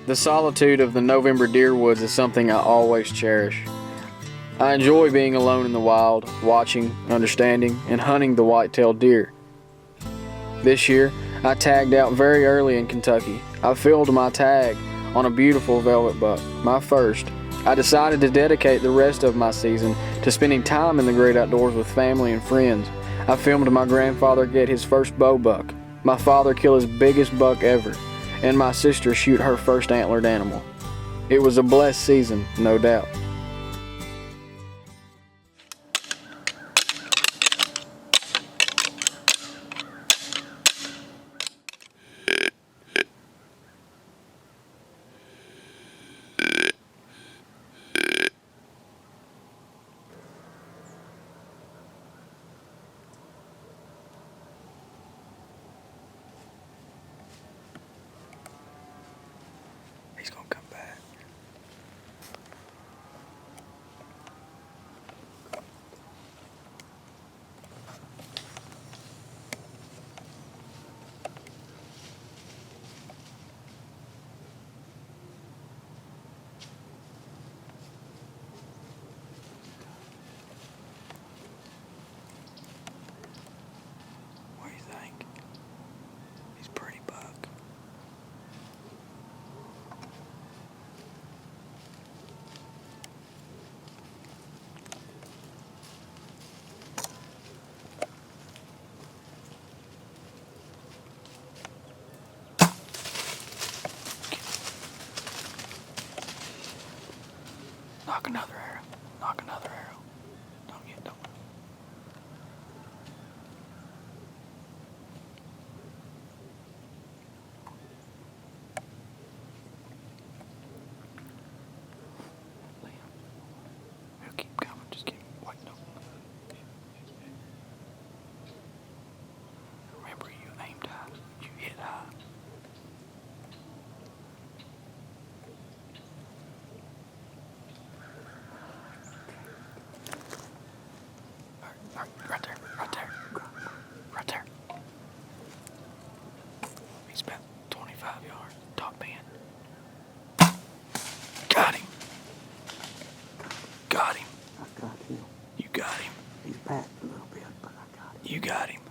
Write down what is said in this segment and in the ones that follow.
The solitude of the November deer woods is something I always cherish. I enjoy being alone in the wild, watching, understanding, and hunting the white-tailed deer. This year, I tagged out very early in Kentucky. I filled my tag on a beautiful velvet buck, my first. I decided to dedicate the rest of my season to spending time in the great outdoors with family and friends. I filmed my grandfather get his first bow buck, my father kill his biggest buck ever, and my sister shoot her first antlered animal. It was a blessed season, no doubt. He's gonna come back. What do you think? He's a pretty buck. Knock another arrow. Knock another arrow. Don't. Liam. He'll keep coming. Just keep waiting. Remember, you aimed high. You hit high. Right there. He's about 25 yards, top bend. Got him. I got him. You got him. He's back a little bit, but I got him. You got him.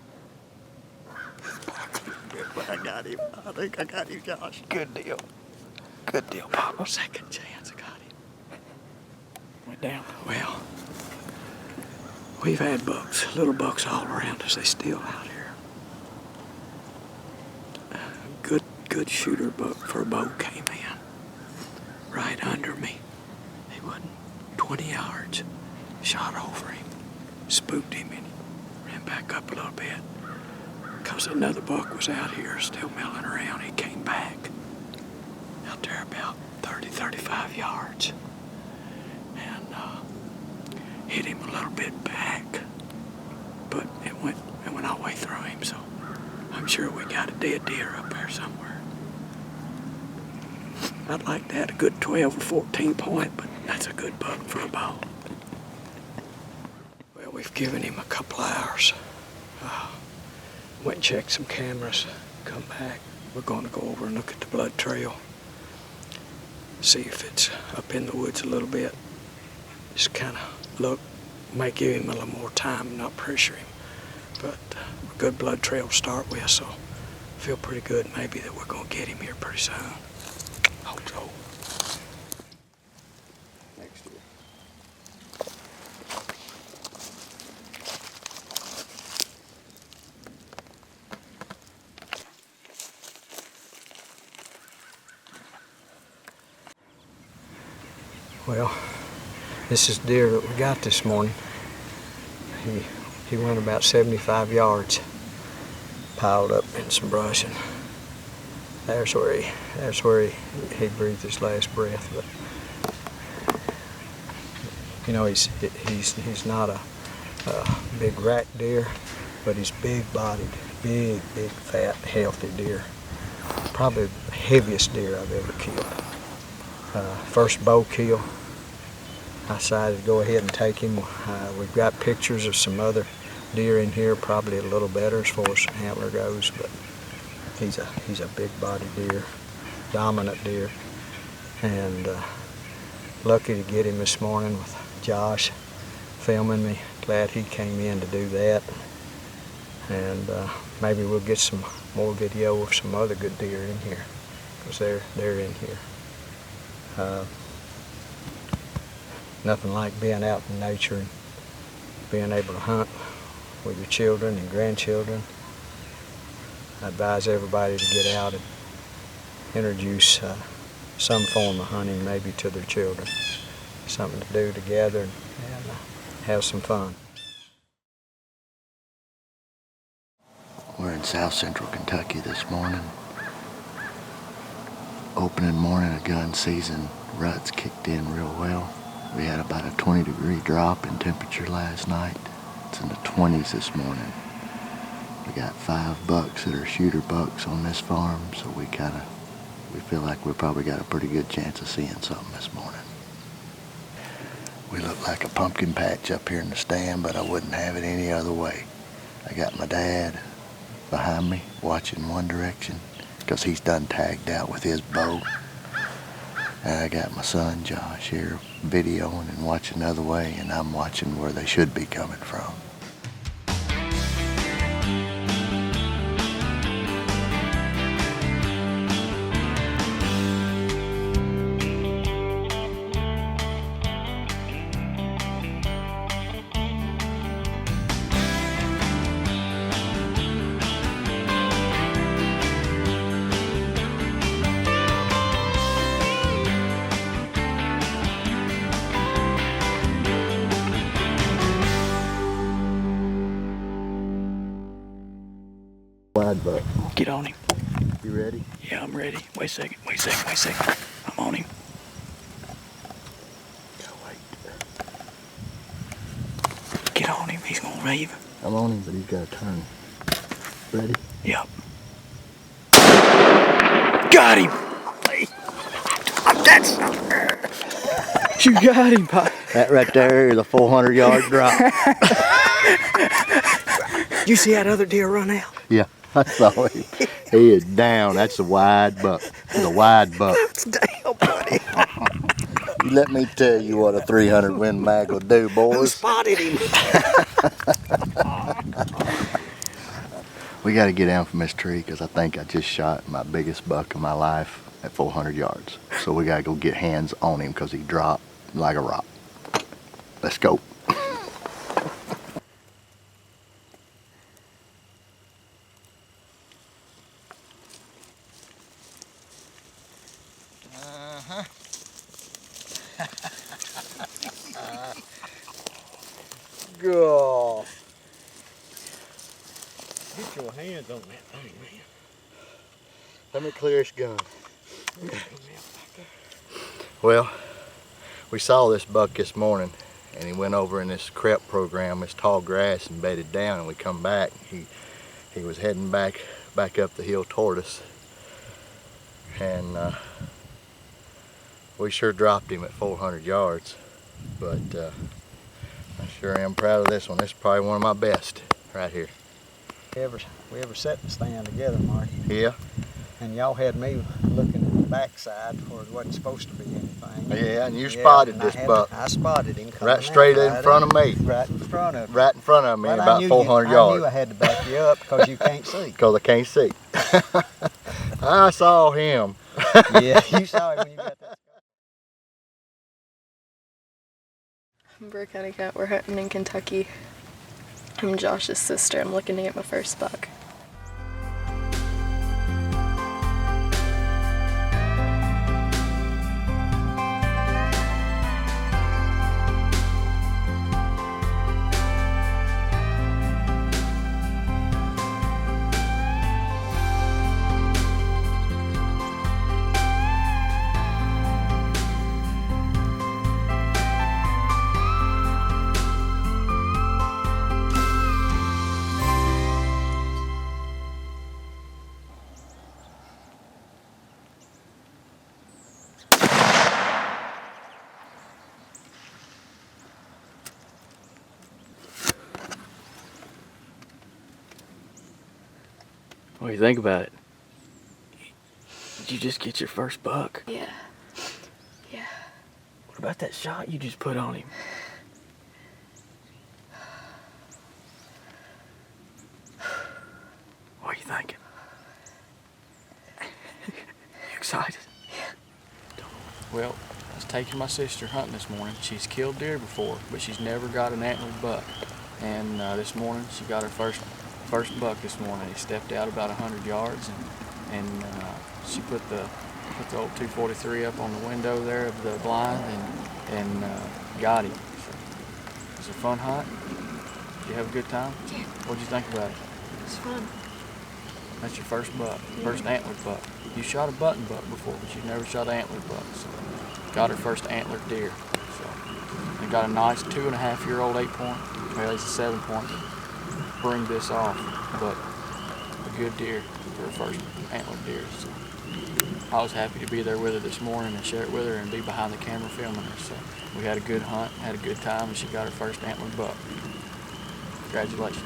But I got him. I think I got him, Josh. Good deal, Papa. Second chance, I got him. Went down. Well, we've had bucks, little bucks all around us. They still out here. Good shooter buck for a bow came in right under me. He wasn't 20 yards. Shot over him, spooked him, and ran back up a little bit. Because another buck was out here still milling around. He came back out there about 30, 35 yards and hit him a little bit back, but it went all the way through him, so I'm sure we got a dead deer up there somewhere. I'd like to have a good 12 or 14 point, but that's a good buck for a bow. Well, we've given him a couple hours. Went and checked some cameras, come back. We're going to go over and look at the blood trail, see if it's up in the woods a little bit. Just kind of look, might give him a little more time, not pressure him. But a good blood trail to start with, so I feel pretty good maybe that we're going to get him here pretty soon. Hope so. Next year. Well, this is deer that we got this morning. He went about 75 yards, piled up in some brush, and there's where he breathed his last breath. But you know, he's not a big rack deer, but he's big-bodied, big, fat, healthy deer. Probably the heaviest deer I've ever killed. First bow kill, I decided to go ahead and take him. We've got pictures of some other deer in here, probably a little better as far as antler goes, but he's a big body deer, dominant deer. and lucky to get him this morning with Josh filming me. Glad he came in to do that. And maybe we'll get some more video of some other good deer in here, because they're in here. Nothing like being out in nature and being able to hunt with your children and grandchildren. I advise everybody to get out and introduce some form of hunting maybe to their children. Something to do together and have some fun. We're in South Central Kentucky this morning. Opening morning of gun season, ruts kicked in real well. We had about a 20-degree drop in temperature last night. It's in the 20s this morning. We got 5 bucks that are shooter bucks on this farm, so we feel like we probably got a pretty good chance of seeing something this morning. We look like a pumpkin patch up here in the stand, but I wouldn't have it any other way. I got my dad behind me watching one direction because he's done tagged out with his bow. And I got my son Josh here videoing and watching the other way, and I'm watching where they should be coming from. Wide buck. Get on him. You ready? Yeah, I'm ready. Wait a second. I'm on him. Gotta wait. Get on him. He's gonna rave. I'm on him, but he's got to turn. Ready? Yep. Got him. You got him, Pop. That right there is a 400-yard drop. You see that other deer run out? Yeah, I saw him. He is down. That's a wide buck. The wide buck. Damn, buddy. You let me tell you what a 300 Win Mag will do, Who boys. spotted him? We got to get down from this tree because I think I just shot my biggest buck of my life at 400 yards. So we got to go get hands on him because he dropped like a rock. Let's go. Go. Get your hands on that thing, man. Let me clear this gun. Well, we saw this buck this morning, and he went over in this crepe program, this tall grass, and bedded down. And we come back. He was heading back up the hill toward us, and we sure dropped him at 400 yards. But I sure am proud of this one. This is probably one of my best right here. We ever sat in the stand together, Marty? Yeah. And y'all had me looking at the backside where it wasn't supposed to be anything. Yeah, and you spotted this buck. I spotted him coming Right straight out, in front of me. Right in front of me. Right in front of me, But about 400 yards. I knew I had to back you up because you can't see. Because I can't see. I saw him. Yeah, you saw him when you got that. I'm Brooke Honeycutt. We're hunting in Kentucky. I'm Josh's sister. I'm looking to get my first buck. What do you think about it? Did you just get your first buck? Yeah. about that shot you just put on him? What are you thinking? You excited? Well, I was taking my sister hunting this morning. She's killed deer before, but she's never got an antlered buck. And this morning, she got her first buck this morning. He stepped out about 100 yards, and she put the old 243 up on the window there of the blind and got him. So, it was a fun hunt. Did you have a good time? Yeah. What'd you think about it? It was fun. That's your first buck, first antlered buck. You shot a button buck before, but you've never shot an antlered buck. So got her first antlered deer. So and got a nice 2.5-year-old 8-point. Well, he's a 7-point. Bring this off, but a good deer for her first antlered deer. So I was happy to be there with her this morning and share it with her and be behind the camera filming her. So we had a good hunt, had a good time, and she got her first antlered buck. Congratulations.